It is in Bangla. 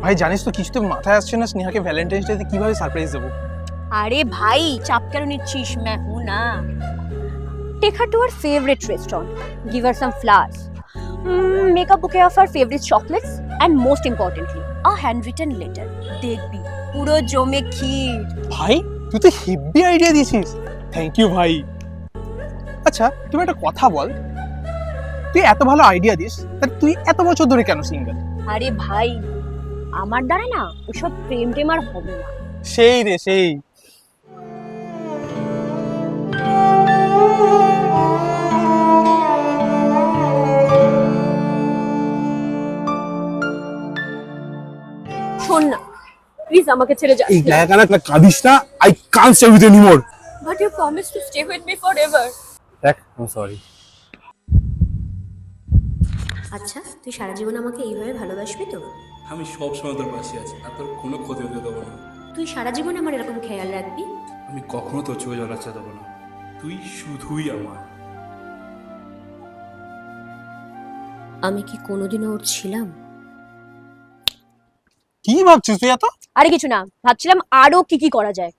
ভাই জানিস তো কিছু তো মাথায় আসছে না, স্নেহাকে ভ্যালেন্টাইন্স ডেতে কিভাবে সারপ্রাইজ দেবো। अरे भाई चाप क्यों निच्छिस मैं हूं ना take her to her favorite restaurant give her some flowers make a bouquet of her favorite chocolates and most importantly a handwritten letter দেখবি পুরো জমে ক্ষীর ভাই তুই তো হেভি আইডিয়া দিয়েছিস, থ্যাংক ইউ ভাই। আচ্ছা তুমি একটা কথা বল, তুই এত ভালো আইডিয়া দিস তাহলে তুই এত বছর ধরে কেন সিঙ্গেল? আরে ভাই আমার দ্বারা না ওসব প্রেম টেম আর হবে না সেই রে সেই। শোন না প্লিজ আমাকে ছেড়ে যাস এই না জায়গাটা কাঁদিস না, I can't stay with you anymore. But you promise to stay with me forever দেখ আই এম সরি। আচ্ছা তুই সারা জীবন আমাকে এইভাবে ভালোবাসবি তো? আমি সব সময় তোর পাশে আছি আর তোর কোনো ক্ষতি হতে দেবো না। তুই সারা জীবন আমার এরকম খেয়াল রাখবি? আমি কখনো তোর চোখে জল আসতে দেবো না, তুই শুধুই আমার। আমি কি কোনোদিনও ওর ছিলাম? কি ভাবছিস তুই এত? আরে কিছু না ভাবছিলাম আরো কি কি করা যায়